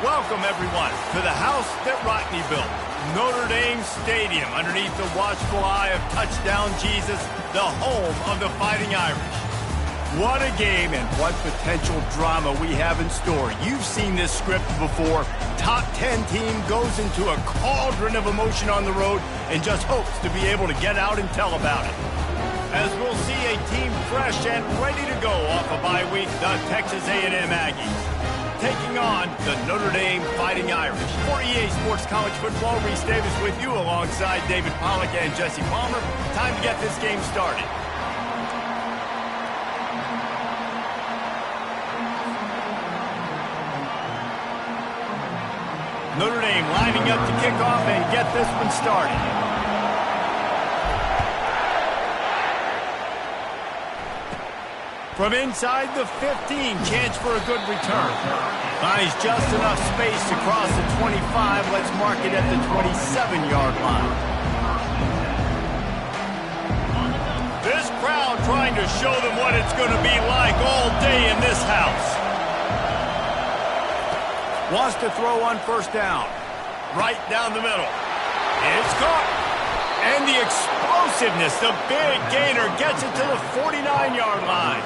Welcome, everyone, to the house that Rodney built, Notre Dame Stadium, underneath the watchful eye of Touchdown Jesus, the home of the Fighting Irish. What a game and what potential drama we have in store. You've seen this script before. Top 10 team goes into a cauldron of emotion on the road and just hopes to be able to get out and tell about it. As we'll see a team fresh and ready to go off a bye week, the Texas A&M Aggies taking on the Notre Dame Fighting Irish. For EA Sports College Football, Reese Davis with you alongside David Pollack and Jesse Palmer. Time to get this game started. Notre Dame lining up to kick off and get this one started. From inside the 15, chance for a good return. Finds just enough space to cross the 25. Let's mark it at the 27-yard line. This crowd trying to show them what it's going to be like all day in this house. Wants to throw on first down. Right down the middle. It's caught. And the explosiveness, the big gainer gets it to the 49-yard line.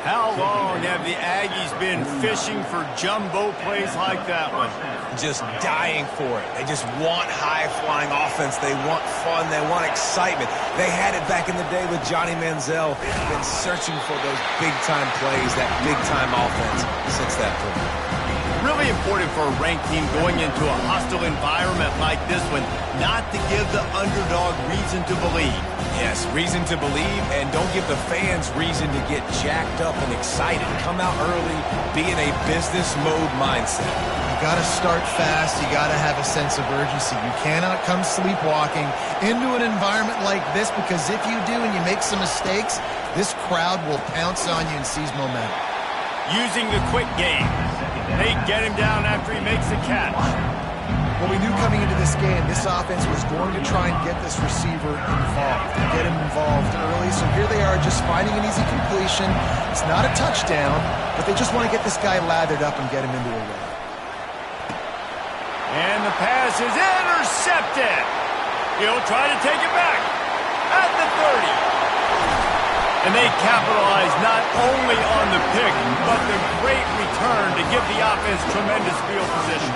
How long have the Aggies been fishing for jumbo plays like that one? Just dying for it. They just want high-flying offense. They want fun. They want excitement. They had it back in the day with Johnny Manziel. Been searching for those big-time plays, that big-time offense since that point. Really important for a ranked team going into a hostile environment like this one, not to give the underdog reason to believe. Yes, reason to believe, and don't give the fans reason to get jacked up and excited. Come out early, be in a business mode mindset. You got to start fast. You got to have a sense of urgency. You cannot come sleepwalking into an environment like this, because if you do and you make some mistakes, this crowd will pounce on you and seize momentum. Using the quick game. They get him down after he makes the catch. Well, we knew coming into this game, this offense was going to try and get this receiver involved, get him involved early. So here they are just finding an easy completion. It's not a touchdown, but they just want to get this guy lathered up and get him into a run. And the pass is intercepted. He'll try to take it back at the 30. And they capitalize not only on the pick, but the great return to give the offense tremendous field position.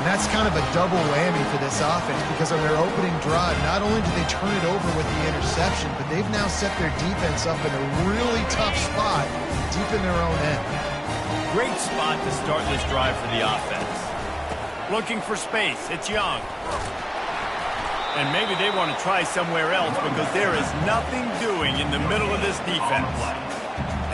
And that's kind of a double whammy for this offense, because on their opening drive, not only did they turn it over with the interception, but they've now set their defense up in a really tough spot deep in their own end. Great spot to start this drive for the offense. Looking for space. It's Young. And maybe they want to try somewhere else, because there is nothing doing in the middle of this defense.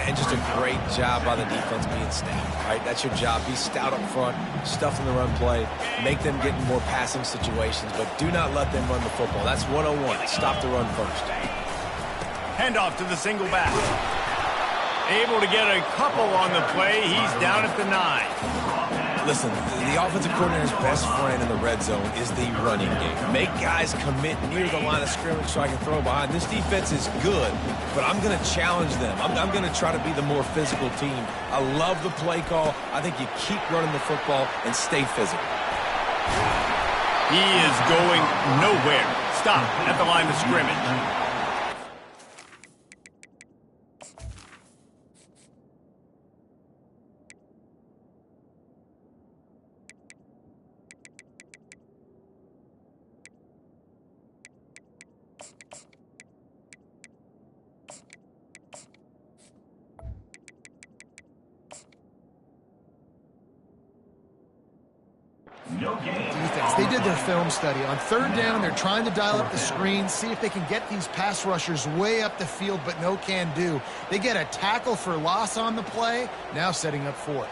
And just a great job by the defense being stout, right? That's your job. Be stout up front, stuff in the run play, make them get in more passing situations, but do not let them run the football. That's 101. Stop the run first. Handoff to the single back. Able to get a couple on the play. He's down at the 9. Listen, the offensive coordinator's best friend in the red zone is the running game. Make guys commit near the line of scrimmage so I can throw behind. This defense is good, but I'm going to challenge them. I'm going to try to be the more physical team. I love the play call. I think you keep running the football and stay physical. He is going nowhere. Stop at the line of scrimmage. Defense. They did their film study. On third down, they're trying to dial up the screen, see if they can get these pass rushers way up the field, but no can do. They get a tackle for loss on the play, now setting up fourth.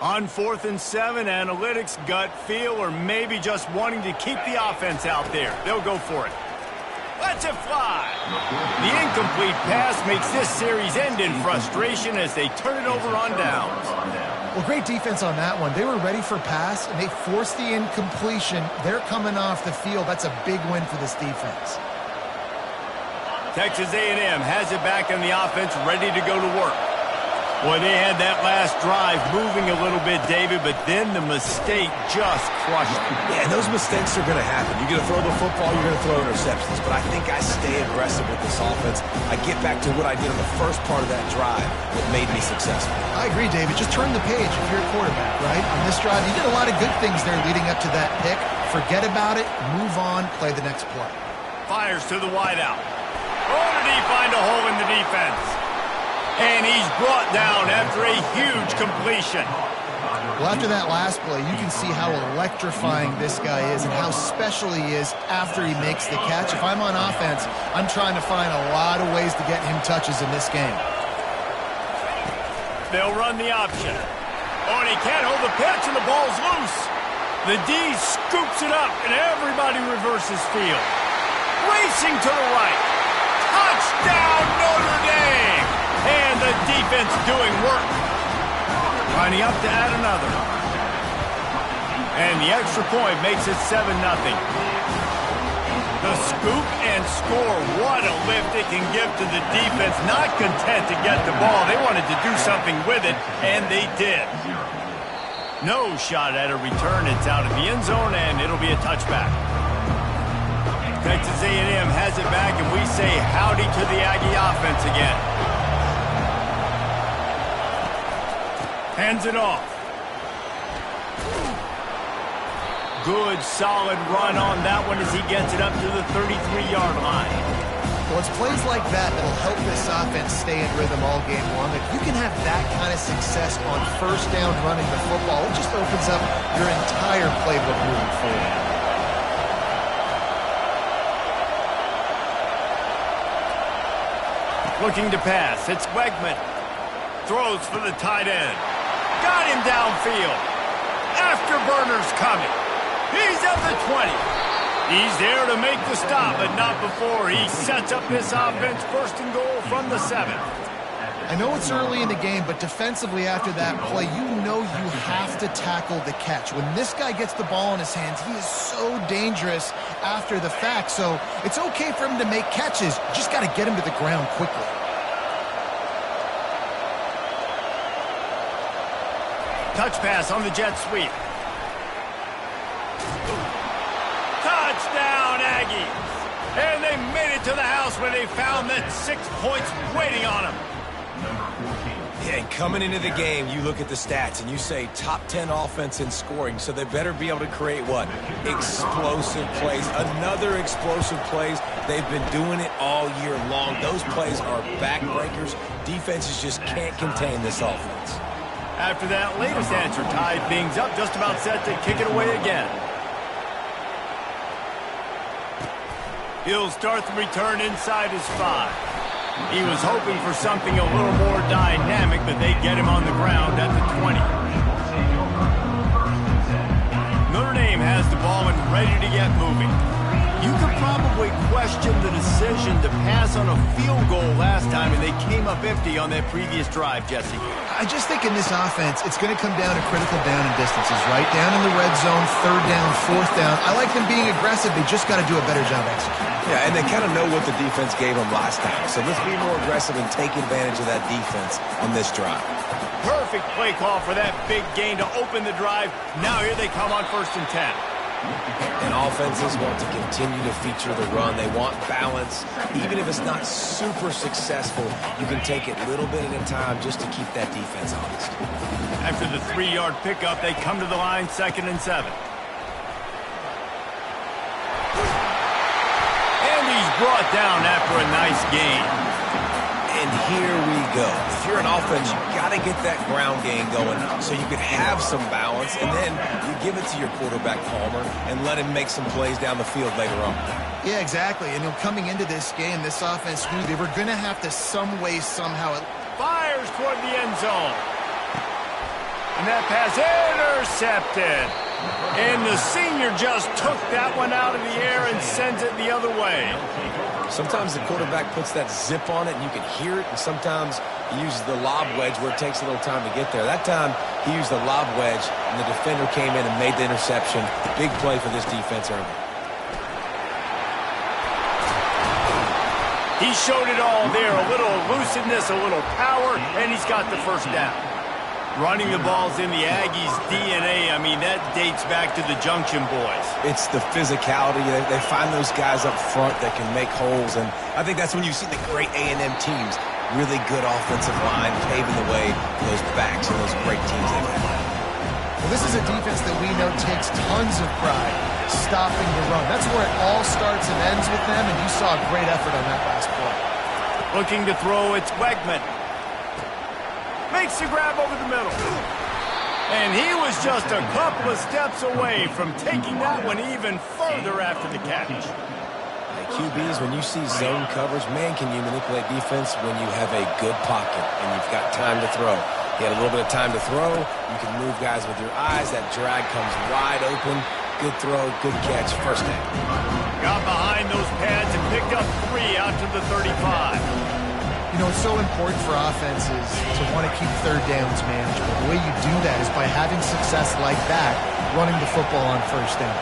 On 4th and 7, analytics, gut feel, or maybe just wanting to keep the offense out there. They'll go for it. Let's it fly. The incomplete pass makes this series end in frustration as they turn it over on downs. Well, great defense on that one. They were ready for pass, and they forced the incompletion. They're coming off the field. That's a big win for this defense. Texas A&M has it back on the offense, ready to go to work. Boy, they had that last drive moving a little bit, David, but then the mistake just crushed them. Yeah, and those mistakes are going to happen. You're going to throw the football, you're going to throw interceptions. But I think I stay aggressive with this offense. I get back to what I did in the first part of that drive that made me successful. I agree, David. Just turn the page if you're a quarterback, right? On this drive, you did a lot of good things there leading up to that pick. Forget about it, move on, play the next play. Fires to the wideout. Oh, did he find a hole in the defense? And he's brought down after a huge completion. Well, after that last play, you can see how electrifying this guy is and how special he is after he makes the catch. If I'm on offense, I'm trying to find a lot of ways to get him touches in this game. They'll run the option. Oh, and he can't hold the pitch, and the ball's loose. The D scoops it up, and everybody reverses field. Racing to the right. Touchdown, Notre Dame! And the defense doing work. Lining up to add another. And the extra point makes it 7-0. The scoop and score. What a lift it can give to the defense. Not content to get the ball. They wanted to do something with it, and they did. No shot at a return. It's out of the end zone, and it'll be a touchback. Texas A&M has it back, and we say howdy to the Aggie offense again. Hands it off. Good, solid run on that one as he gets it up to the 33-yard line. Well, it's plays like that that'll help this offense stay in rhythm all game long. If you can have that kind of success on first down running the football, it just opens up your entire playbook moving forward. Looking to pass. It's Wegman. Throws for the tight end. Got him downfield. Afterburner's coming. He's at the 20. He's there to make the stop, but not before he sets up this offense first and goal from the 7. I know it's early in the game, but defensively after that play, you know you have to tackle the catch. When this guy gets the ball in his hands, he is so dangerous after the fact. So it's okay for him to make catches. You just got to get him to the ground quickly. Touch pass on the jet sweep. Touchdown, Aggies! And they made it to the house where they found that 6 points waiting on them. Yeah, and coming into the game, you look at the stats and you say top 10 offense in scoring, so they better be able to create what? Explosive plays. Another explosive plays. They've been doing it all year long. Those plays are backbreakers. Defenses just can't contain this offense. After that latest answer tied things up, just about set to kick it away again. He'll start the return inside his 5. He was hoping for something a little more dynamic, but they get him on the ground at the 20. Notre Dame has the ball and ready to get moving. You could probably question the decision to pass on a field goal last time, and they came up empty on that previous drive, Jesse. I just think in this offense, it's going to come down to critical down and distances, right? Down in the red zone, 3rd down, 4th down. I like them being aggressive. They just got to do a better job executing. Yeah, and they kind of know what the defense gave them last time. So let's be more aggressive and take advantage of that defense on this drive. Perfect play call for that big gain to open the drive. Now here they come on 1st and 10. And offenses want to continue to feature the run. They want balance. Even if it's not super successful, you can take it little bit at a time just to keep that defense honest. After the 3-yard pickup, they come to the line 2nd and 7. And he's brought down after a nice gain. And here we go. If you're an offense, you've got to get that ground game going so you can have some balance, and then you give it to your quarterback, Palmer, and let him make some plays down the field later on. Yeah, exactly. And coming into this game, this offense knew they were going to have to some way, somehow. Fires toward the end zone. And that pass intercepted. And the senior just took that one out of the air and sends it the other way. Sometimes the quarterback puts that zip on it and you can hear it, and sometimes he uses the lob wedge where it takes a little time to get there. That time he used the lob wedge and the defender came in and made the interception. Big play for this defense early. He showed it all there, a little elusiveness, a little power, and he's got the first down. Running the ball's in the Aggies' DNA. I mean, that dates back to the Junction boys. It's the physicality. They find those guys up front that can make holes, and I think that's when you see the great A&M teams. Really good offensive line paving the way for those backs and those great teams they've had. Well, this is a defense that we know takes tons of pride stopping the run. That's where it all starts and ends with them, and you saw a great effort on that last play. Looking to throw, it's Wegman. Makes the grab over the middle. And he was just a couple of steps away from taking that one even further after the catch. QBs, when you see zone coverage, man, can you manipulate defense when you have a good pocket and you've got time to throw. He had a little bit of time to throw. You can move guys with your eyes. That drag comes wide open. Good throw, good catch, first down. Got behind those pads and picked up 3 out to the 35. You know, it's so important for offenses to want to keep third downs manageable. The way you do that is by having success like that, running the football on first down.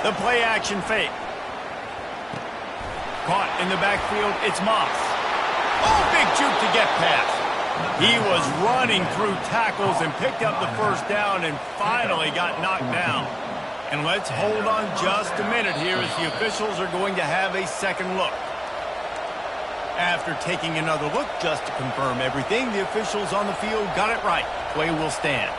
The play action fake. Caught in the backfield, it's Moss. Oh, big juke to get past. He was running through tackles and picked up the first down and finally got knocked down. And let's hold on just a minute here as the officials are going to have a second look. After taking another look just to confirm everything, the officials on the field got it right. Play will stand.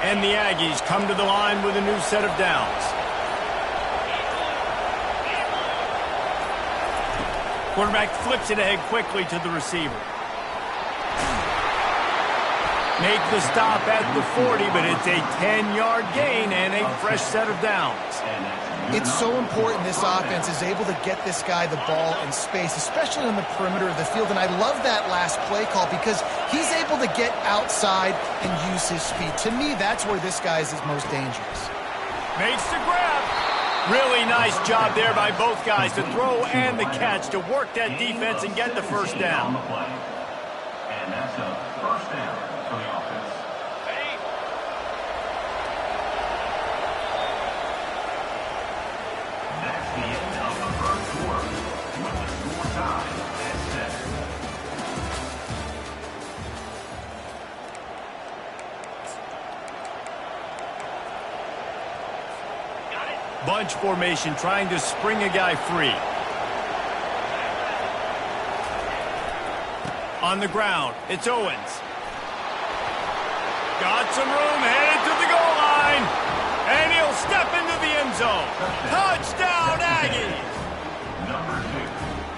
And the Aggies come to the line with a new set of downs. Quarterback flips it ahead quickly to the receiver. Make the stop at the 40, but it's a 10-yard gain and a fresh set of downs. It's so important this offense is able to get this guy the ball in space, especially on the perimeter of the field. And I love that last play call because he's able to get outside and use his speed. To me, that's where this guy is most dangerous. Makes the grab. Really nice job there by both guys, the throw and the catch, to work that defense and get the first down. And that's a first down for the offense. That's the end of the first quarter, with the score tied at 7. Bunch formation, trying to spring a guy free. On the ground, it's Owens. Got some room, headed to the goal line. And he'll step into the end zone. Touchdown, Aggies!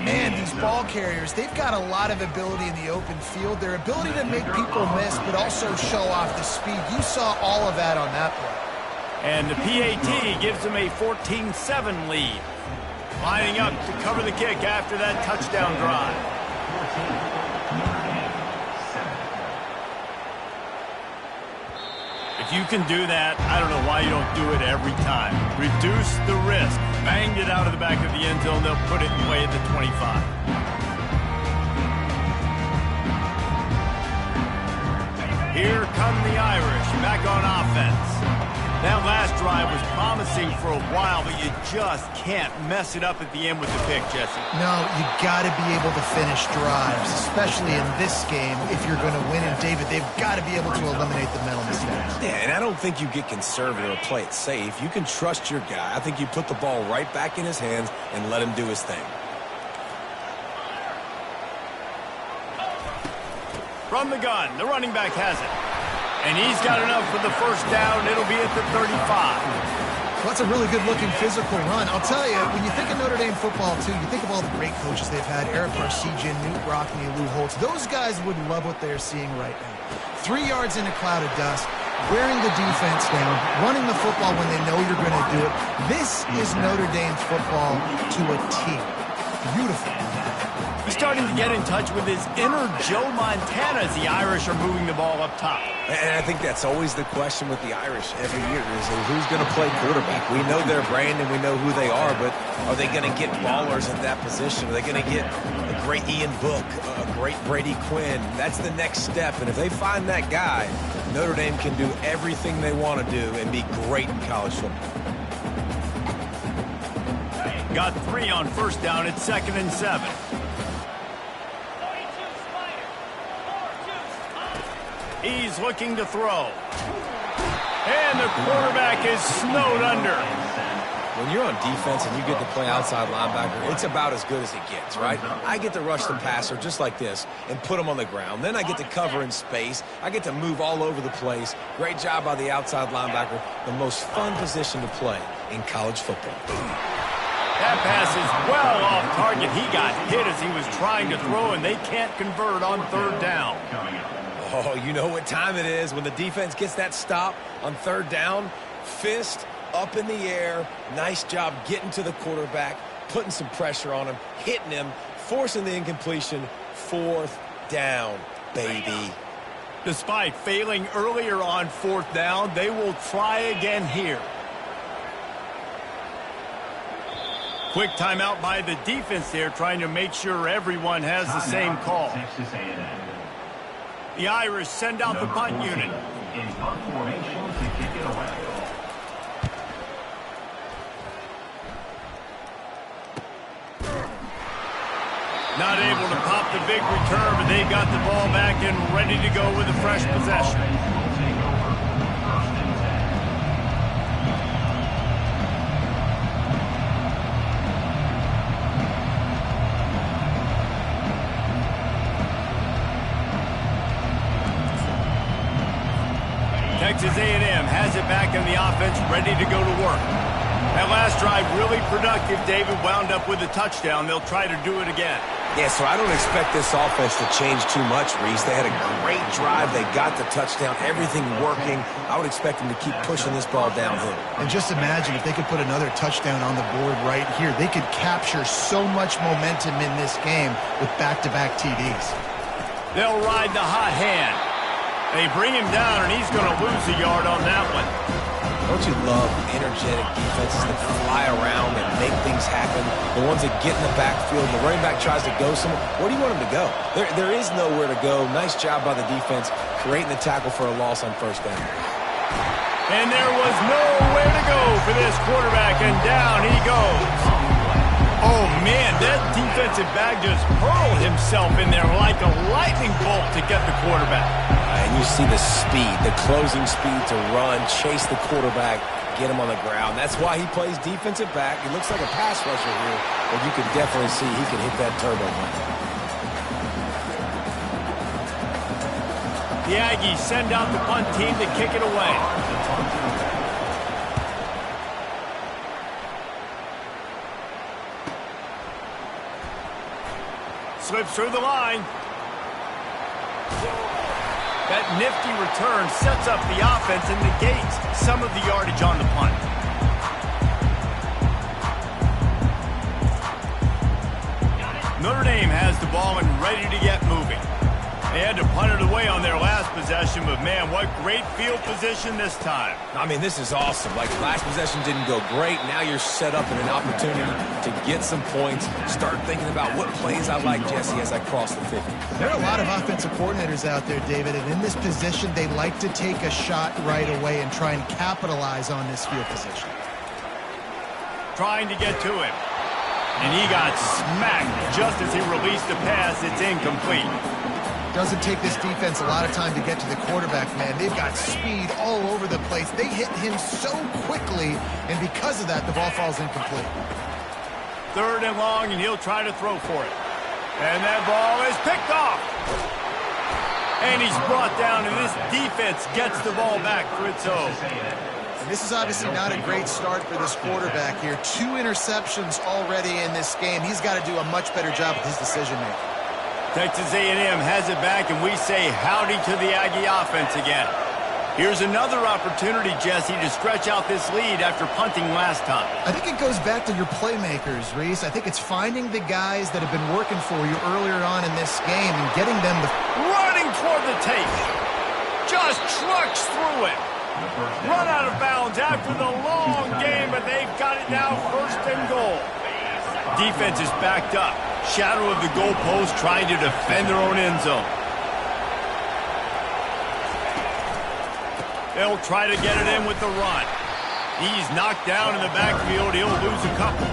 Man, these ball carriers, they've got a lot of ability in the open field. Their ability to make people miss, but also show off the speed. You saw all of that on that play. And the PAT gives them a 14-7 lead. Lining up to cover the kick after that touchdown drive. If you can do that, I don't know why you don't do it every time. Reduce the risk. Banged it out of the back of the end zone. They'll put it in play at the 25. Here come the Irish back on offense. That last drive was promising for a while, but you just can't mess it up at the end with the pick, Jesse. No, you got to be able to finish drives, especially in this game. If you're going to win, and David, they've got to be able to eliminate the mental mistakes. Yeah, and I don't think you get conservative or play it safe. You can trust your guy. I think you put the ball right back in his hands and let him do his thing. From the gun, the running back has it. And he's got enough for the first down. It'll be at the 35. Well, that's a really good-looking physical run. I'll tell you, when you think of Notre Dame football, too, you think of all the great coaches they've had, Eric Parsegian, Newt Brockney, Lou Holtz. Those guys would love what they're seeing right now. 3 yards in a cloud of dust, wearing the defense down, running the football when they know you're going to do it. This is Notre Dame football to a T. Beautiful. He's starting to get in touch with his inner Joe Montana as the Irish are moving the ball up top. And I think that's always the question with the Irish every year is who's going to play quarterback. We know their brand and we know who they are, but are they going to get ballers in that position? Are they going to get a great Ian Book, a great Brady Quinn. That's the next step, and if they find that guy, Notre Dame can do everything they want to do and be great in college football. Got 3 on first down at 2nd and 7. He's looking to throw. And the quarterback is snowed under. When you're on defense and you get to play outside linebacker, it's about as good as it gets, right? I get to rush the passer just like this and put him on the ground. Then I get to cover in space. I get to move all over the place. Great job by the outside linebacker. The most fun position to play in college football. That pass is well off target. He got hit as he was trying to throw, and they can't convert on 3rd down. Oh, you know what time it is when the defense gets that stop on 3rd down. Fist up in the air. Nice job getting to the quarterback, putting some pressure on him, hitting him, forcing the incompletion. 4th down, baby. Despite failing earlier on 4th down, they will try again here. Quick timeout by the defense there, trying to make sure everyone has the same call. The Irish send out the punt unit. In punt formation to kick it away. Not able to pop the big return, but they've got the ball back and ready to go with a fresh possession. Texas A&M has it back in the offense, ready to go to work. That last drive really productive. David wound up with a touchdown. They'll try to do it again. Yeah, so I don't expect this offense to change too much, Reese. They had a great drive. They got the touchdown. Everything working. I would expect them to keep pushing this ball downhill. And just imagine if they could put another touchdown on the board right here. They could capture so much momentum in this game with back-to-back TDs. They'll ride the hot hand. They bring him down, and he's going to lose a yard on that one. Don't you love energetic defenses that fly around and make things happen? The ones that get in the backfield, the running back tries to go somewhere. Where do you want him to go? There is nowhere to go. Nice job by the defense creating the tackle for a loss on 1st down. And there was nowhere to go for this quarterback, and down he goes. Oh, man, that defensive back just hurled himself in there like a lightning bolt to get the quarterback. And you see the speed, the closing speed to run, chase the quarterback, get him on the ground. That's why he plays defensive back. He looks like a pass rusher here, but you can definitely see he can hit that turbo button. The Aggies send out the punt team to kick it away. Slips through the line. That nifty return sets up the offense and negates some of the yardage on the punt. Notre Dame has the ball and ready to get moving. They had to punt it away on their last possession, but man, what great field position this time. I mean, this is awesome. Like, last possession didn't go great. Now you're set up in an opportunity to get some points. Start thinking about what plays I like, Jesse, as I cross the 50. There are a lot of offensive coordinators out there, David, and in this position, they like to take a shot right away and try and capitalize on this field position. Trying to get to him. And he got smacked just as he released the pass. It's incomplete. Doesn't take this defense a lot of time to get to the quarterback, man. They've got speed all over the place. They hit him so quickly, and because of that, the ball falls incomplete. 3rd and long, and he'll try to throw for it. And that ball is picked off. And he's brought down, and this defense gets the ball back for its own. And this is obviously not a great start for this quarterback here. 2 interceptions already in this game. He's got to do a much better job with his decision-making. Texas A&M has it back, and we say howdy to the Aggie offense again. Here's another opportunity, Jesse, to stretch out this lead after punting last time. I think it goes back to your playmakers, Reese. I think it's finding the guys that have been working for you earlier on in this game and getting them the... Running toward the tape. Just trucks through it. Run out of bounds after the long game, but they've got it now 1st and goal. Defense is backed up. shadow of the goalpost, trying to defend their own end zone. They'll try to get it in with the run. He's knocked down in the backfield. He'll lose a couple.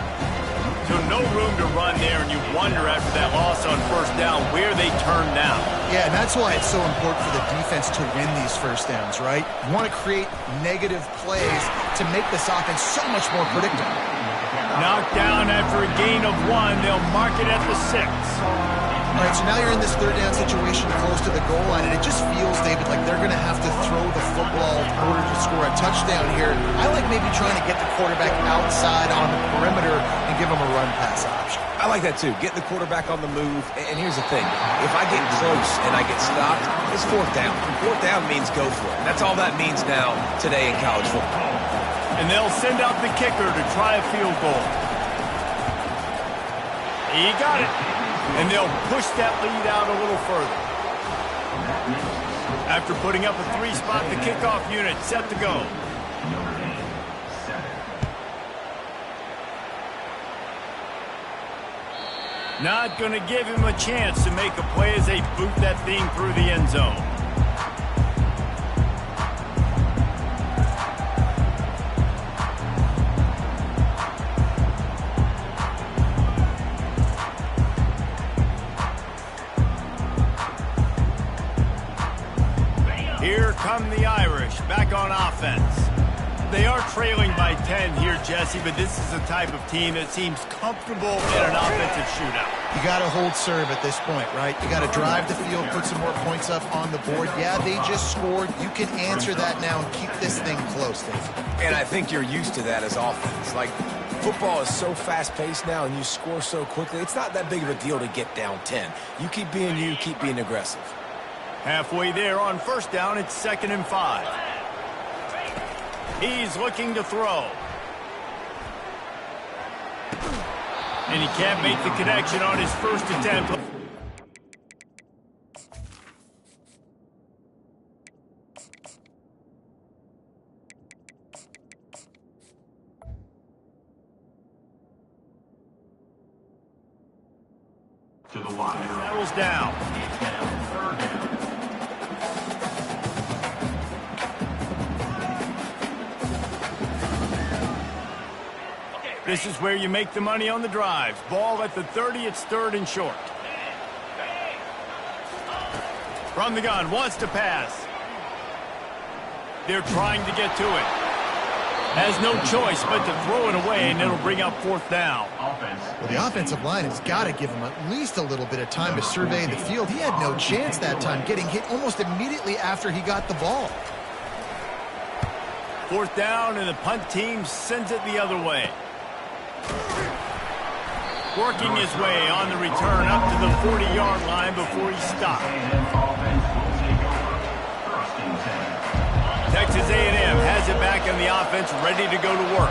So no room to run there, and you wonder after that loss on first down where they turn now. Yeah, and that's why it's so important for the defense to win these first downs, right? You want to create negative plays to make this offense so much more predictable. Knocked down after a gain of 1. They'll mark it at the 6. All right, so now you're in this third down situation close to the goal line, and it just feels, David, like they're going to have to throw the football in order to score a touchdown here. I like maybe trying to get the quarterback outside on the perimeter and give him a run-pass option. I like that, too. Get the quarterback on the move. And here's the thing. If I get close and I get stopped, it's fourth down. Fourth down means go for it. That's all that means now today in college football. And they'll send out the kicker to try a field goal. He got it. And they'll push that lead out a little further. After putting up a 3-spot, the kickoff unit set to go. Not going to give him a chance to make a play as they boot that thing through the end zone. Here come the Irish, back on offense. They are trailing by 10 here, Jesse, but this is the type of team that seems comfortable in an offensive shootout. You got to hold serve at this point, right? You got to drive the field, put some more points up on the board. Yeah, they just scored. You can answer that now and keep this thing close, Dave. And I think you're used to that as offense. Like, football is so fast-paced now and you score so quickly, it's not that big of a deal to get down 10. You keep being aggressive. Halfway there on first down, it's 2nd and 5. He's looking to throw. And he can't make the connection on his first attempt. To the line. Settles down. This is where you make the money on the drives. Ball at the 30, it's 3rd and short. From the gun, wants to pass. They're trying to get to it. Has no choice but to throw it away, and it'll bring up 4th down. Well, the offensive line has got to give him at least a little bit of time to survey the field. He had no chance that time, getting hit almost immediately after he got the ball. 4th down, and the punt team sends it the other way. Working his way on the return up to the 40-yard line before he stopped. Texas A&M has it back in the offense, ready to go to work.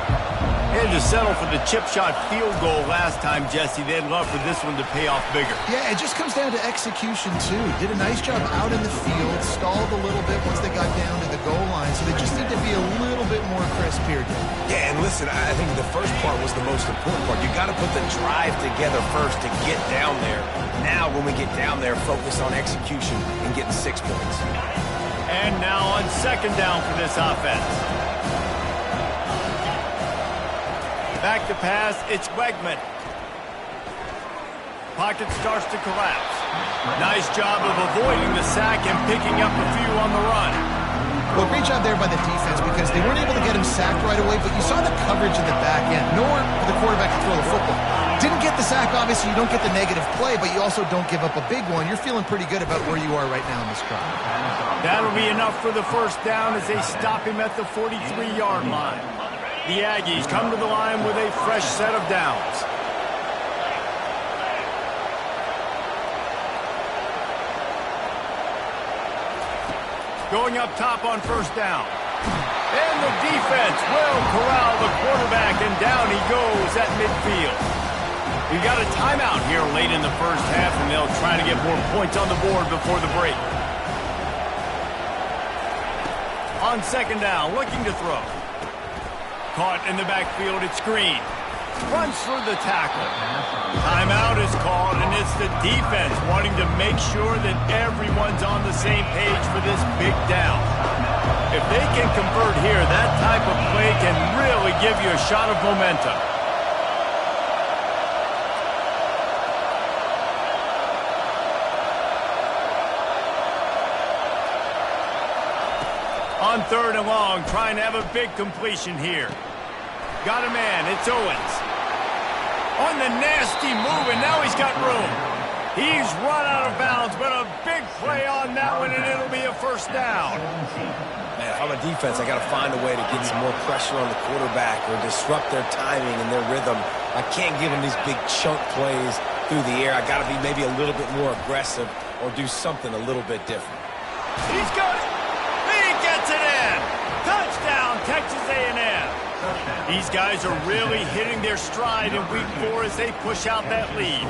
Had to settle for the chip shot field goal last time, Jesse. They'd love for this one to pay off bigger. Yeah, it just comes down to execution, too. Did a nice job out in the field, stalled a little bit once they got down to the goal line, so they just need to be a little bit more crisp here. Yeah, and listen, I think the first part was the most important part. You got to put the drive together first to get down there. Now, when we get down there, focus on execution and getting 6 points. And now on 2nd down for this offense. Back to pass, it's Wegman. Pocket starts to collapse. Nice job of avoiding the sack and picking up a few on the run. Well, great job there by the defense because they weren't able to get him sacked right away, but you saw the coverage in the back end. Nowhere for the quarterback to throw the football. Didn't get the sack, obviously. You don't get the negative play, but you also don't give up a big one. You're feeling pretty good about where you are right now in this drive. That'll be enough for the first down as they stop him at the 43-yard line. The Aggies come to the line with a fresh set of downs. Going up top on first down. And the defense will corral the quarterback, and down he goes at midfield. We've got a timeout here late in the first half, and they'll try to get more points on the board before the break. On 2nd down, looking to throw. Caught in the backfield, it's Green. Runs for the tackle. Timeout is called, it's the defense wanting to make sure that everyone's on the same page for this big down. If they can convert here, that type of play can really give you a shot of momentum. On 3rd and long, trying to have a big completion here. Got a man, it's Owens. On the nasty move, and now he's got room. He's run out of bounds, but a big play on that one, and it'll be a first down. Man, if I'm a defense, I got to find a way to get some more pressure on the quarterback or disrupt their timing and their rhythm. I can't give them these big chunk plays through the air. I got to be maybe a little bit more aggressive or do something a little bit different. He's got it. He gets it in. Touchdown, Texas A&M. These guys are really hitting their stride in week 4 as they push out that lead.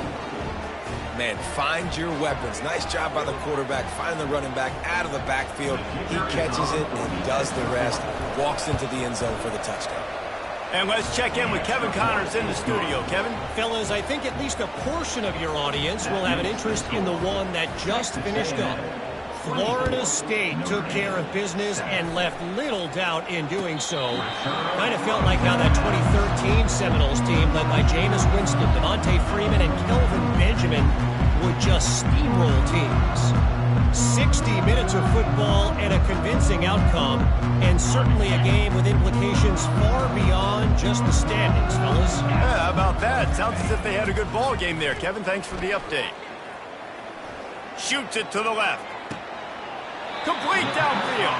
Man, find your weapons. Nice job by the quarterback, finding the running back out of the backfield. He catches it and does the rest, walks into the end zone for the touchdown. And let's check in with Kevin Connors in the studio. Kevin? Fellas, I think at least a portion of your audience will have an interest in the one that just finished up. Florida State took care of business and left little doubt in doing so. Kind of felt like how that 2013 Seminoles team led by Jameis Winston, Devontae Freeman, and Kelvin Benjamin would just steamroll teams. 60 minutes of football and a convincing outcome, and certainly a game with implications far beyond just the standings, fellas. Yeah, how about that? Sounds as if they had a good ball game there. Kevin, thanks for the update. Shoots it to the left. Complete downfield.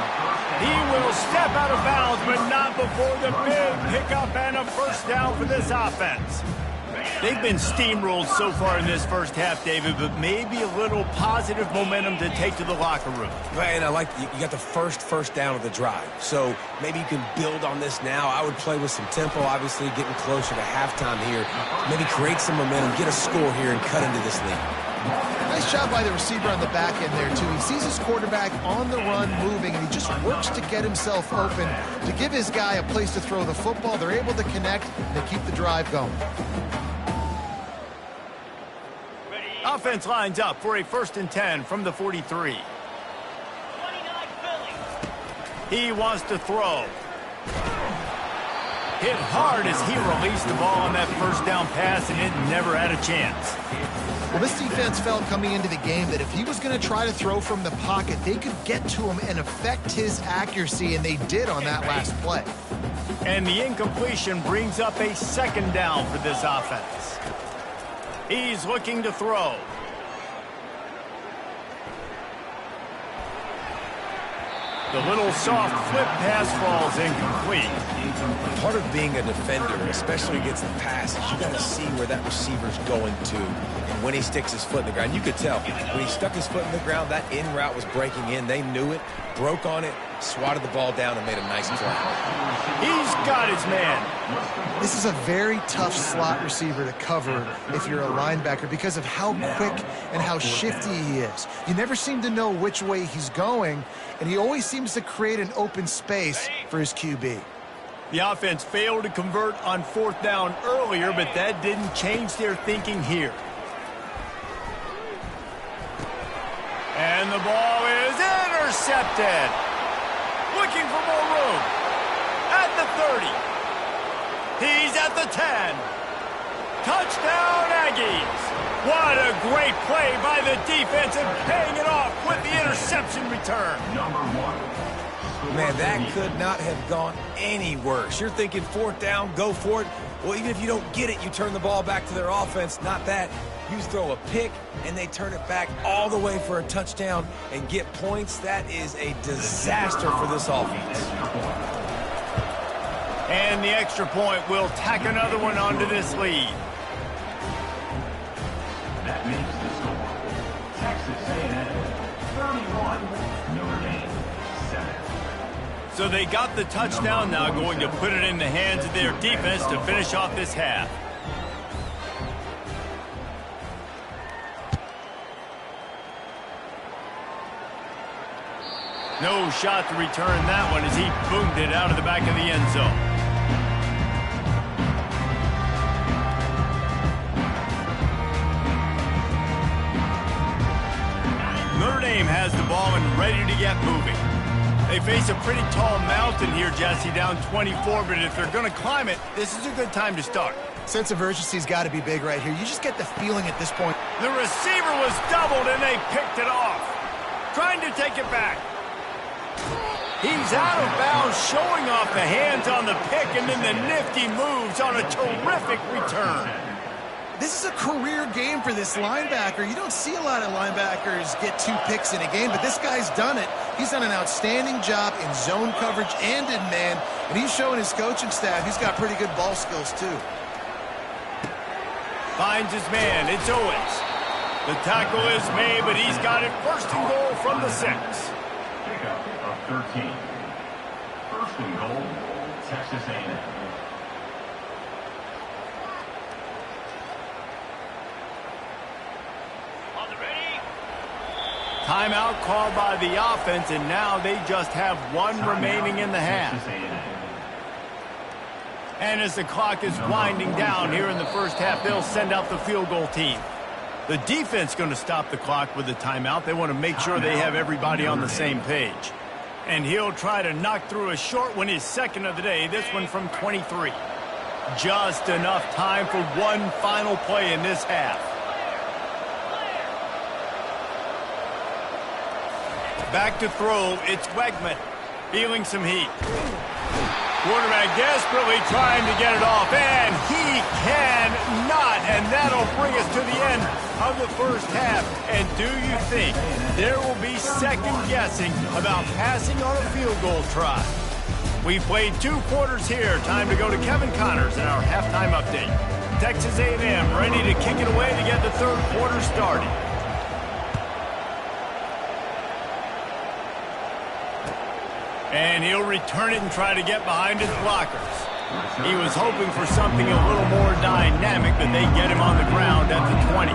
He will step out of bounds, but not before the big pickup and a first down for this offense. They've been steamrolled so far in this first half, David, but maybe a little positive momentum to take to the locker room. Right, and I like you got the first down of the drive. So maybe you can build on this now. I would play with some tempo, obviously getting closer to halftime here. Maybe create some momentum, get a score here, and cut into this lead. Nice job by the receiver on the back end there, too. He sees his quarterback on the run moving, and he just works to get himself open to give his guy a place to throw the football. They're able to connect, and they keep the drive going. Offense lines up for a 1st and 10 from the 43. He wants to throw. Hit hard as he released the ball on that first down pass, and it never had a chance. Well, this defense felt coming into the game that if he was going to try to throw from the pocket, they could get to him and affect his accuracy, and they did on that last play. And the incompletion brings up a 2nd down for this offense. He's looking to throw. The little soft flip pass falls incomplete. Part of being a defender, especially against the pass, is you got to see where that receiver's going to and when he sticks his foot in the ground. You could tell when he stuck his foot in the ground, that in route was breaking in. They knew it, broke on it, swatted the ball down, and made a nice play. He's got his man. This is a very tough slot receiver to cover if you're a linebacker because of how quick and how shifty he is. You never seem to know which way he's going, and he always seems to create an open space for his QB. The offense failed to convert on 4th down earlier, but that didn't change their thinking here. And the ball is intercepted. Looking for more room. At the 30. He's at the 10. Touchdown, Aggies. What a great play by the defense and paying it off with the interception return. Man, that could not have gone any worse. You're thinking 4th down, go for it. Well, even if you don't get it, you turn the ball back to their offense. Not that. You throw a pick, and they turn it back all the way for a touchdown and get points. That is a disaster for this offense. And the extra point will tack another one onto this lead. That makes the score Texas A&M 31, Notre Dame 7. So they got the touchdown, now going to put it in the hands of their defense to finish off this half. No shot to return that one as he boomed it out of the back of the end zone. Notre Dame has the ball and ready to get moving. They face a pretty tall mountain here, Jesse, down 24, but if they're going to climb it, this is a good time to start. Sense of urgency's got to be big right here. You just get the feeling at this point. The receiver was doubled, and they picked it off. Trying to take it back. He's out of bounds, showing off the hands on the pick, and then the nifty moves on a terrific return. This is a career game for this linebacker. You don't see a lot of linebackers get 2 picks in a game, but this guy's done it. He's done an outstanding job in zone coverage and in man, and he's showing his coaching staff he's got pretty good ball skills too. Finds his man. It's Owens. The tackle is made, but he's got it first and goal from the 6. Pickup of 13. First and goal, Texas A&M. Timeout called by the offense, and now they just have 1 remaining in the half. And as the clock is winding down here in the first half, they'll send out the field goal team. The defense going to stop the clock with the timeout. They want to make sure they have everybody on the same page. And he'll try to knock through a short one, his second of the day, this one from 23. Just enough time for one final play in this half. Back to throw, it's Wegman, feeling some heat. Quarterback desperately trying to get it off, and he cannot, and that'll bring us to the end of the first half. And do you think there will be second guessing about passing on a field goal try? We played 2 quarters here. Time to go to Kevin Connors in our halftime update. Texas A&M ready to kick it away to get the third quarter started. And he'll return it and try to get behind his blockers. He was hoping for something a little more dynamic, but they get him on the ground at the 20.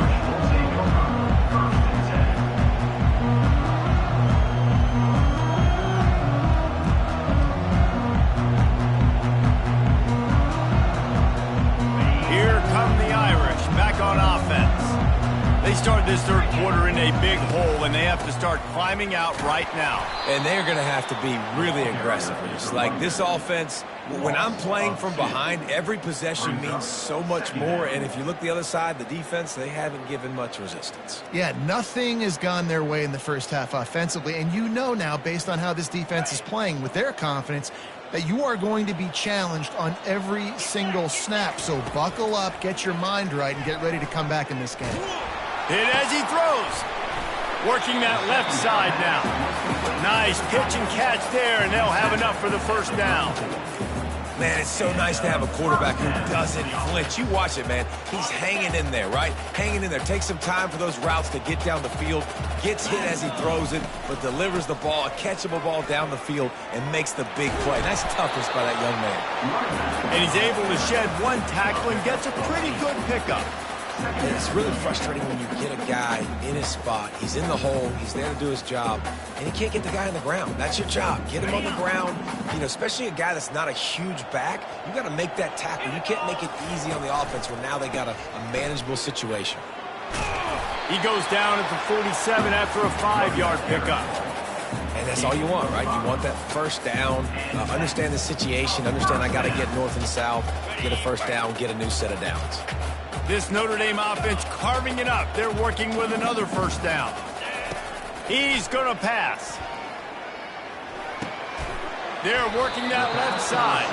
Here come the Irish back on offense. They start this third quarter in a big hole, and they have to start climbing out right now. And they're going to have to be really aggressive. Like this offense, when I'm playing from behind, every possession means so much more. And if you look the other side, the defense, they haven't given much resistance. Yeah, nothing has gone their way in the first half offensively. And you know now, based on how this defense is playing with their confidence, that you are going to be challenged on every single snap. So buckle up, get your mind right, and get ready to come back in this game. Hit as he throws. Working that left side now. Nice pitch and catch there, and they'll have enough for the first down. Man, it's so nice to have a quarterback who doesn't flinch. You watch it, man. He's hanging in there, right? Hanging in there. Takes some time for those routes to get down the field. Gets hit as he throws it, but delivers the ball, a catchable ball down the field, and makes the big play. Nice toughness by that young man. And he's able to shed 1 tackle and gets a pretty good pickup. And it's really frustrating when you get a guy in his spot. He's in the hole. He's there to do his job. And you can't get the guy on the ground. That's your job. Get him on the ground. You know, especially a guy that's not a huge back. You got to make that tackle. You can't make it easy on the offense when now they got a manageable situation. He goes down at the 47 after a 5-yard pickup. And that's all you want, right? You want that first down. Understand the situation. Understand I got to get north and south. Get a first down. Get a new set of downs. This Notre Dame offense carving it up. They're working with another first down. He's going to pass. They're working that left side.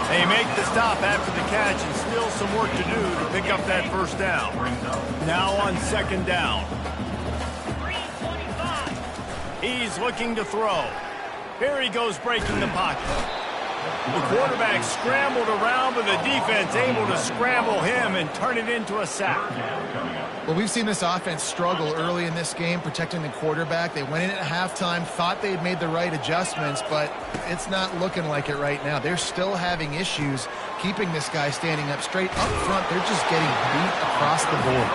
They make the stop after the catch and still some work to do to pick up that first down. Now on second down. He's looking to throw. Here he goes breaking the pocket. The quarterback scrambled around, but the defense able to scramble him and turn it into a sack. Well, we've seen this offense struggle early in this game, protecting the quarterback. They went in at halftime, thought they had made the right adjustments, but it's not looking like it right now. They're still having issues keeping this guy standing up straight. Up front, they're just getting beat across the board.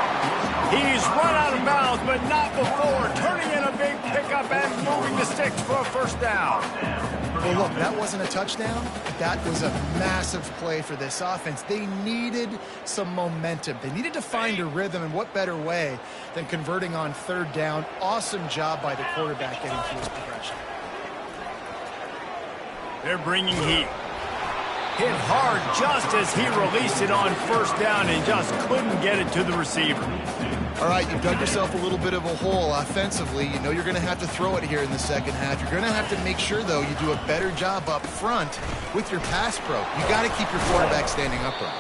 He's run out of bounds, but not before. Turning in a big pickup up and moving the sticks for a first down. Well, look, that wasn't a touchdown. That was a massive play for this offense. They needed some momentum. They needed to find a rhythm, and what better way than converting on third down. Awesome job by the quarterback getting through his progression. They're bringing heat. Hit hard just as he released it on first down and just couldn't get it to the receiver. All right, you've dug yourself a little bit of a hole offensively. You know you're going to have to throw it here in the second half. You're going to have to make sure, though, you do a better job up front with your pass pro. You got to keep your quarterback standing upright.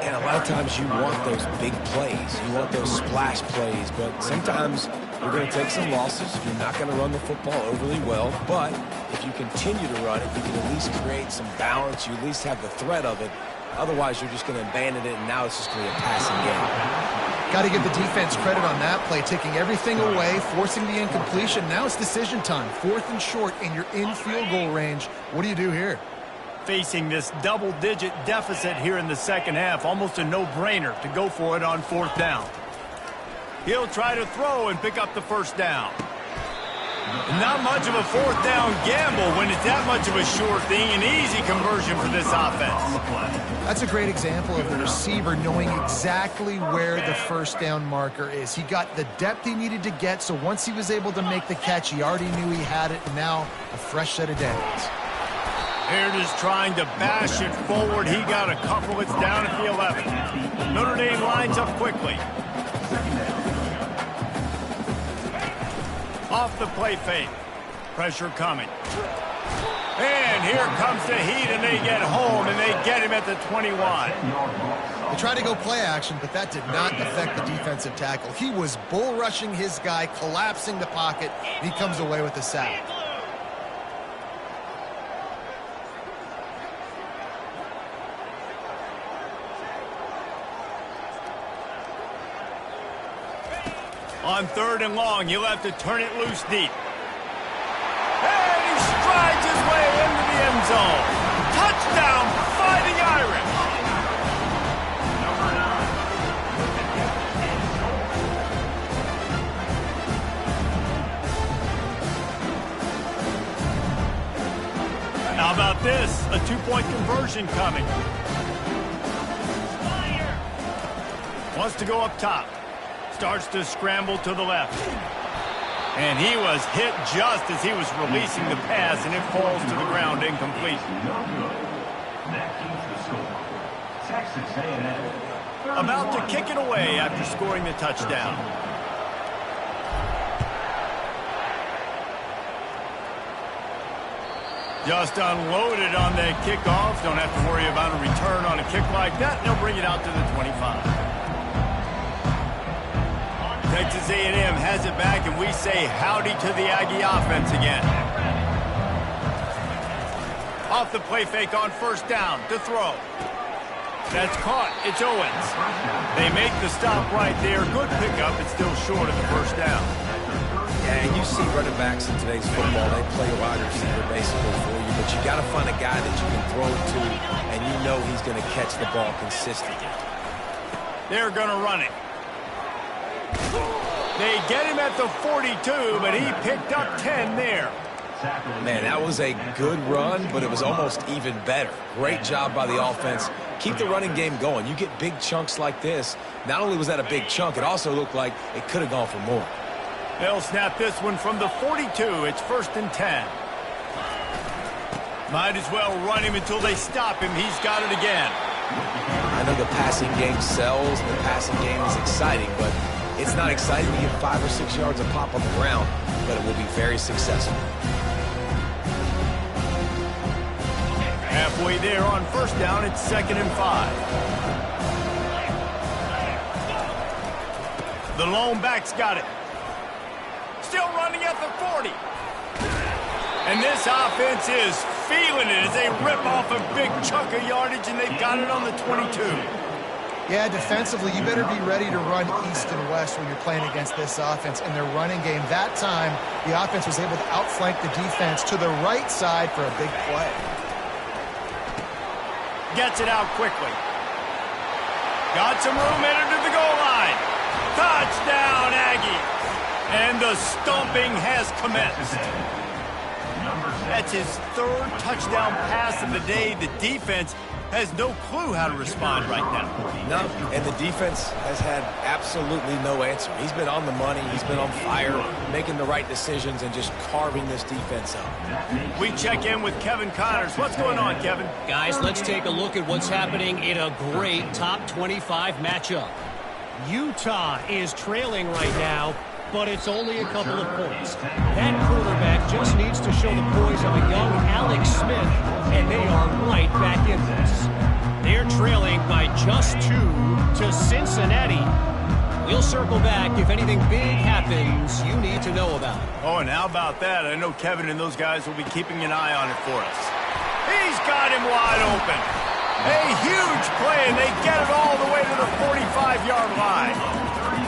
And a lot of times you want those big plays. You want those splash plays. But sometimes you're going to take some losses. You're not going to run the football overly well. But if you continue to run it, you can at least create some balance. You at least have the threat of it. Otherwise, you're just going to abandon it, and now it's just going to be a passing game. Got to give the defense credit on that play, taking everything away, forcing the incompletion. Now it's decision time. 4th and short, and you're in field goal range. What do you do here? Facing this double-digit deficit here in the second half, almost a no-brainer to go for it on 4th down. He'll try to throw and pick up the first down. Not much of a 4th down gamble when it's that much of a sure thing, an easy conversion for this offense. That's a great example of the receiver knowing exactly where the first down marker is. He got the depth he needed to get, so once he was able to make the catch, he already knew he had it, and now a fresh set of downs. Baird is trying to bash it forward. He got a couple. It's down at the 11. Notre Dame lines up quickly. Off the play fake. Pressure coming. And here comes the heat, and they get home, and they get him at the 21. They tried to go play action, but that did not affect the defensive tackle. He was bull rushing his guy, collapsing the pocket, and he comes away with the sack. On 3rd and long, he'll have to turn it loose deep. And he strides his way into the end zone. Touchdown, Fighting Irish. How about this? A 2-point conversion coming. Wants to go up top. Starts to scramble to the left. And he was hit just as he was releasing the pass, and it falls to the ground incomplete. About to kick it away after scoring the touchdown. Just unloaded on the kickoff. Don't have to worry about a return on a kick like that. They'll bring it out to the 25. Texas A&M has it back, and we say howdy to the Aggie offense again. Off the play fake on first down to throw. That's caught. It's Owens. They make the stop right there. Good pickup. It's still short of the first down. Yeah, and you see running backs in today's football, they play wide receiver basically for you, but you got to find a guy that you can throw it to, and you know he's going to catch the ball consistently. They're going to run it. They get him at the 42, but he picked up 10 there. Man, that was a good run, but it was almost even better. Great job by the offense. Keep the running game going. You get big chunks like this. Not only was that a big chunk, it also looked like it could have gone for more. They'll snap this one from the 42. It's 1st and 10. Might as well run him until they stop him. He's got it again. I know the passing game sells, the passing game is exciting, but it's not exciting to get 5 or 6 yards a pop on the ground, but it will be very successful. Halfway there on first down, it's 2nd and 5. The lone back's got it. Still running at the 40. And this offense is feeling it as they rip off a big chunk of yardage, and they've got it on the 22. Yeah, defensively, you better be ready to run east and west when you're playing against this offense in their running game. That time, the offense was able to outflank the defense to the right side for a big play. Gets it out quickly. Got some room, entered to the goal line. Touchdown, Aggie. And the stomping has commenced. That's his third touchdown pass of the day. The defense has no clue how to respond right now. No, and the defense has had absolutely no answer. He's been on the money. He's been on fire, making the right decisions and just carving this defense up. We check in with Kevin Connors. What's going on, Kevin? Guys, let's take a look at what's happening in a great top 25 matchup. Utah is trailing right now, but it's only a couple of points. That quarterback just needs to show the poise of a young Alex Smith, and they are right back in this. They're trailing by just 2 to Cincinnati. We'll circle back if anything big happens you need to know about. Oh, and how about that? I know Kevin and those guys will be keeping an eye on it for us. He's got him wide open. A huge play, and they get it all the way to the 45-yard line.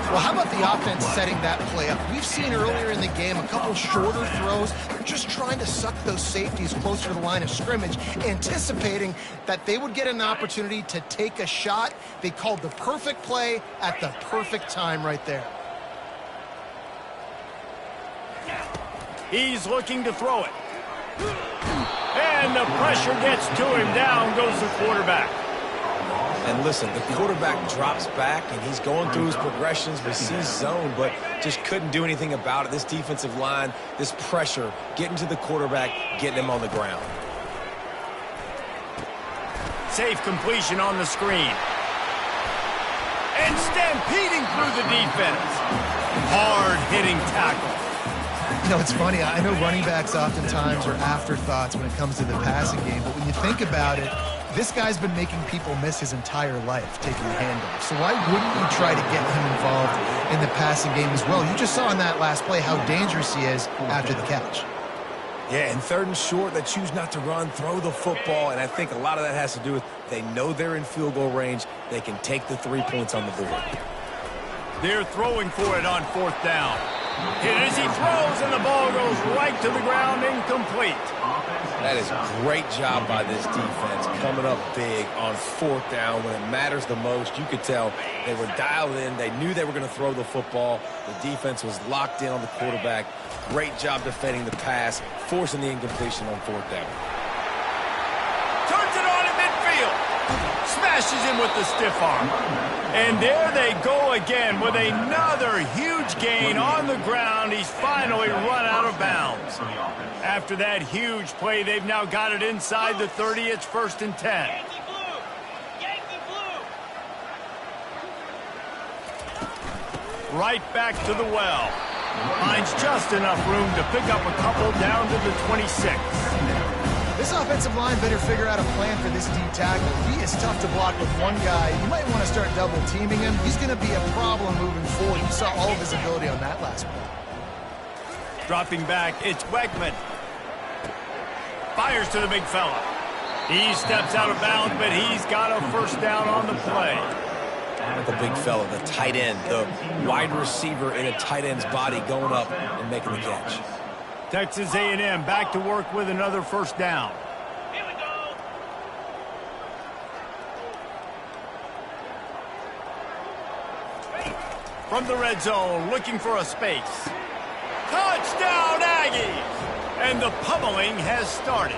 Well, how about the offense setting that play up? We've seen earlier in the game a couple shorter throws. They're just trying to suck those safeties closer to the line of scrimmage, anticipating that they would get an opportunity to take a shot. They called the perfect play at the perfect time right there. He's looking to throw it. And the pressure gets to him. Down goes the quarterback. And listen, the quarterback drops back, and he's going through his progressions, but sees zone, but just couldn't do anything about it. This defensive line, this pressure, getting to the quarterback, getting him on the ground. Safe completion on the screen. And stampeding through the defense. Hard-hitting tackle. You know, it's funny. I know running backs oftentimes are afterthoughts when it comes to the passing game, but when you think about it, this guy's been making people miss his entire life taking the handoff. So why wouldn't you try to get him involved in the passing game as well? You just saw in that last play how dangerous he is after the catch. Yeah, and 3rd and short, they choose not to run, throw the football, and I think a lot of that has to do with they know they're in field goal range. They can take the 3 points on the board. They're throwing for it on 4th down. Hit as he throws, and the ball goes right to the ground, incomplete. That is a great job by this defense, coming up big on 4th down when it matters the most. You could tell they were dialed in. They knew they were going to throw the football. The defense was locked in on the quarterback. Great job defending the pass, forcing the incompletion on 4th down. Turns it on in midfield. Smashes him with the stiff arm. And there they go again with another huge gain on the ground. He's finally run out of bounds. After that huge play, they've now got it inside the 30. It's 1st and 10. Right back to the well. Finds just enough room to pick up a couple down to the 26. This offensive line better figure out a plan for this D tackle. He is tough to block with one guy. You might want to start double teaming him. He's going to be a problem moving forward. You saw all of his ability on that last play. Dropping back, it's Wegman. Fires to the big fella. He steps out of bounds, but he's got a 1st down on the play. The big fella, the tight end, the wide receiver in a tight end's body going up and making the catch. Texas A&M back to work with another 1st down. Here we go. From the red zone, looking for a space. Touchdown, Aggies! And the pummeling has started.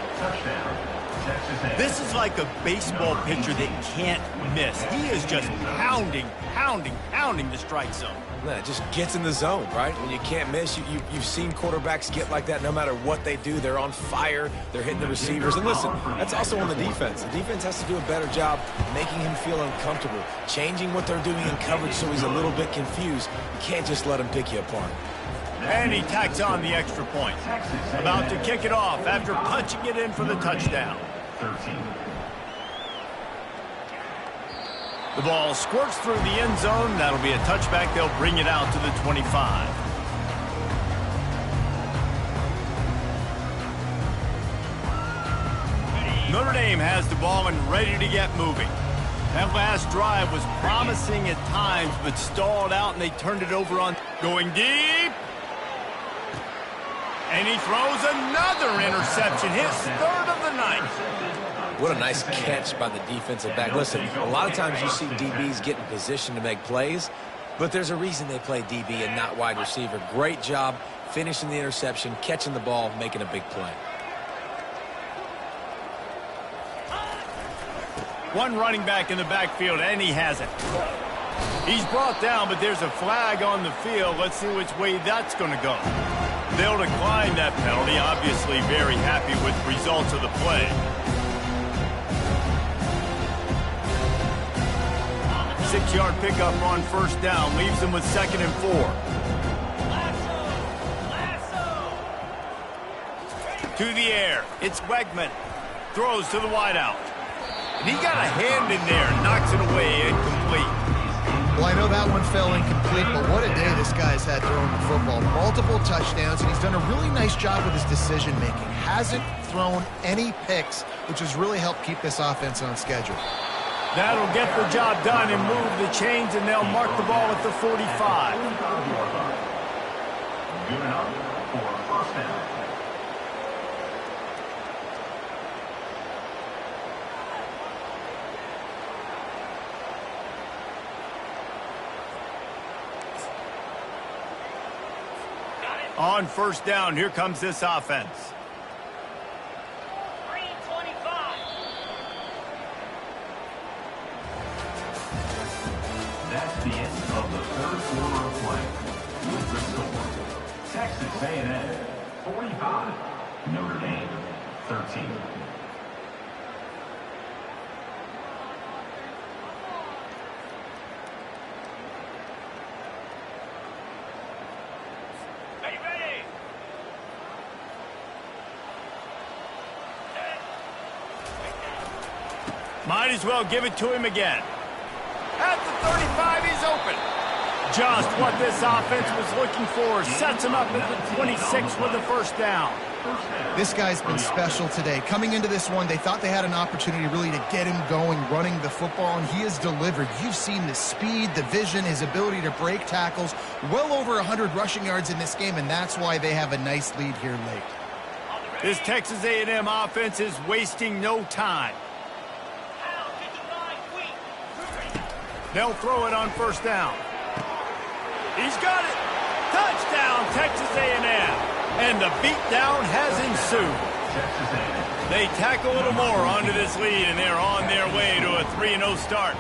This is like a baseball pitcher that can't miss. He is just pounding the strike zone. Yeah, it just gets in the zone, right? When you can't miss, you've seen quarterbacks get like that no matter what they do. They're on fire. They're hitting the receivers. And listen, that's also on the defense. The defense has to do a better job making him feel uncomfortable, changing what they're doing in coverage so he's a little bit confused. You can't just let him pick you apart. And he tacks on the extra point. About to kick it off after punching it in for the touchdown. 13. The ball squirts through the end zone. That'll be a touchback. They'll bring it out to the 25. Notre Dame has the ball and ready to get moving. That last drive was promising at times, but stalled out, and they turned it over on going deep. And he throws another interception, his 3rd of the night. What a nice catch by the defensive back. Listen, a lot of times you see DBs get in position to make plays. But there's a reason they play DB and not wide receiver. Great job finishing the interception, catching the ball, making a big play. One running back in the backfield, and he has it. He's brought down, but there's a flag on the field. Let's see which way that's going to go. They'll decline that penalty, obviously very happy with the results of the play. 6-yard pickup on first down, leaves them with 2nd and 4. To the air, it's Wegman. Throws to the wideout. And he got a hand in there, knocks it away, incomplete. Well, I know that one fell incomplete, but what a day this guy's had throwing the football. Multiple touchdowns, and he's done a really nice job with his decision-making. Hasn't thrown any picks, which has really helped keep this offense on schedule. That'll get the job done and move the chains, and they'll mark the ball at the 45. Good enough for first down. On first down, here comes this offense. 3:25. That's the end of the third quarter of play. With the score, Texas A&M 45, Notre Dame 13. Might as well give it to him again. At the 35, he's open. Just what this offense was looking for. Sets him up at the 26 with the first down. This guy's been special today. Coming into this one, they thought they had an opportunity really to get him going, running the football, and he has delivered. You've seen the speed, the vision, his ability to break tackles. Well over 100 rushing yards in this game, and that's why they have a nice lead here late. This Texas A&M offense is wasting no time. They'll throw it on first down. He's got it. Touchdown, Texas A&M. And the beatdown has ensued. They tack a little more onto this lead, and they're on their way to a 3-0 start.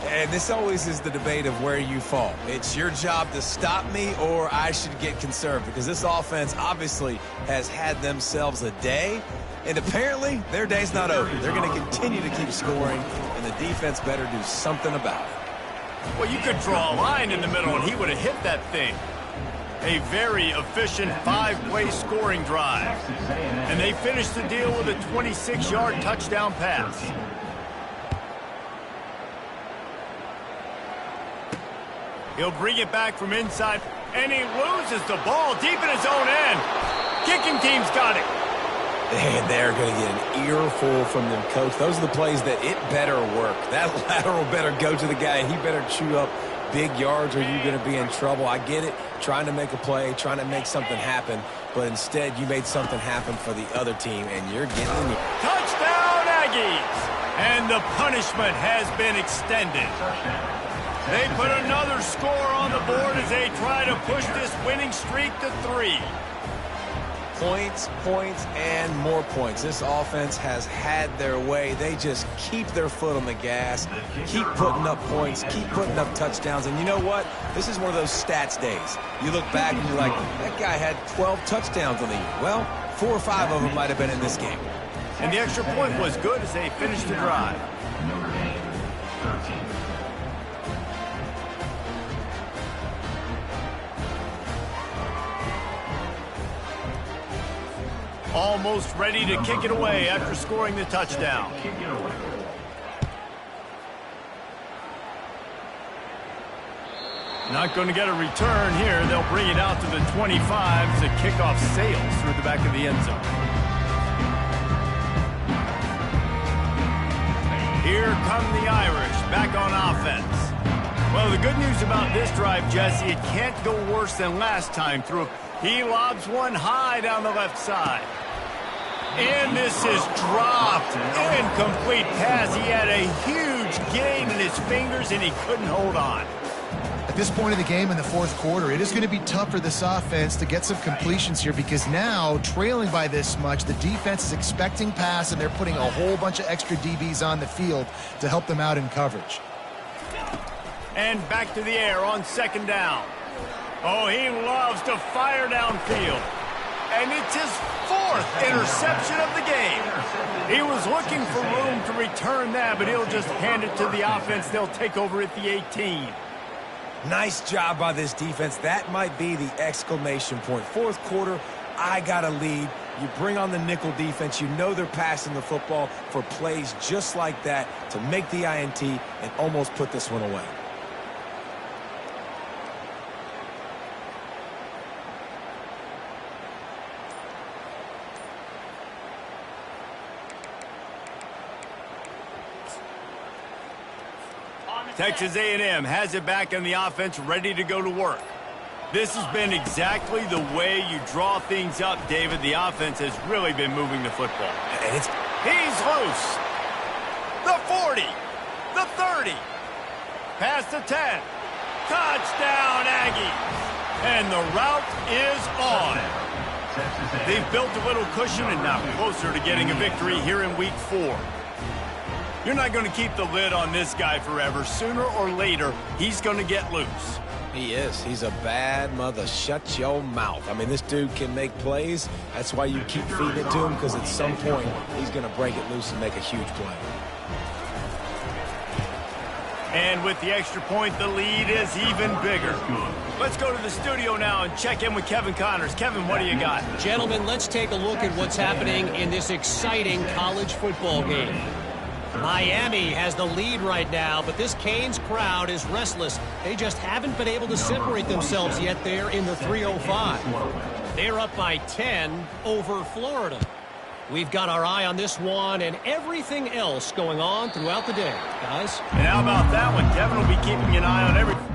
And this always is the debate of where you fall. It's your job to stop me, or I should get conserved, because this offense obviously has had themselves a day, and apparently their day's not over. They're going to continue to keep scoring, and the defense better do something about it. Well, you could draw a line in the middle, and he would have hit that thing. A very efficient 5-play scoring drive. And they finished the deal with a 26-yard touchdown pass. He'll bring it back from inside, and he loses the ball deep in his own end. Kicking team's got it. And they're going to get an earful from them, coach. Those are the plays that it better work. That lateral better go to the guy. He better chew up big yards or you're going to be in trouble. I get it, trying to make a play, trying to make something happen, but instead you made something happen for the other team, and you're getting the touchdown Aggies! And the punishment has been extended. They put another score on the board as they try to push this winning streak to 3. Points, points, and more points. This offense has had their way. They just keep their foot on the gas, keep putting up points, keep putting up touchdowns. And you know what? This is one of those stats days. You look back and you're like, that guy had 12 touchdowns on the year. Well, 4 or 5 of them might have been in this game. And the extra point was good as they finished the drive. Notre Dame 13. Almost ready to kick it away after scoring the touchdown. Not going to get a return here. They'll bring it out to the 25 as the kickoff sails through the back of the end zone. Here come the Irish back on offense. Well, the good news about this drive, Jesse, it can't go worse than last time through. He lobs one high down the left side. And this is dropped. Incomplete pass. He had a huge gain in his fingers, and he couldn't hold on. At this point of the game in the fourth quarter, it is going to be tough for this offense to get some completions here because now, trailing by this much, the defense is expecting pass, and they're putting a whole bunch of extra DBs on the field to help them out in coverage. And back to the air on second down. Oh, he loves to fire downfield. And it's his fourth interception of the game. He was looking for room to return that, but he'll just hand it to the offense. They'll take over at the 18. Nice job by this defense. That might be the exclamation point. Fourth quarter, I got a lead. You bring on the nickel defense. You know they're passing the football for plays just like that to make the INT and almost put this one away. Texas A&M has it back in the offense, ready to go to work. This has been exactly the way you draw things up, David. The offense has really been moving the football. He's loose. The 40. The 30. Past the 10. Touchdown, Aggies. And the route is on. They've built a little cushion and now closer to getting a victory here in Week 4. You're not going to keep the lid on this guy forever. Sooner or later, he's going to get loose. He is. He's a bad mother. Shut your mouth. I mean, this dude can make plays. That's why you keep feeding it to him, because at some point, he's going to break it loose and make a huge play. And with the extra point, the lead is even bigger. Let's go to the studio now and check in with Kevin Connors. Kevin, what do you got? Gentlemen, let's take a look at what's happening in this exciting college football game. Miami has the lead right now, but this Canes crowd is restless. They just haven't been able to separate themselves yet there in the 305. They're up by 10 over Florida. We've got our eye on this one and everything else going on throughout the day, guys. And how about that one? Kevin will be keeping an eye on everything.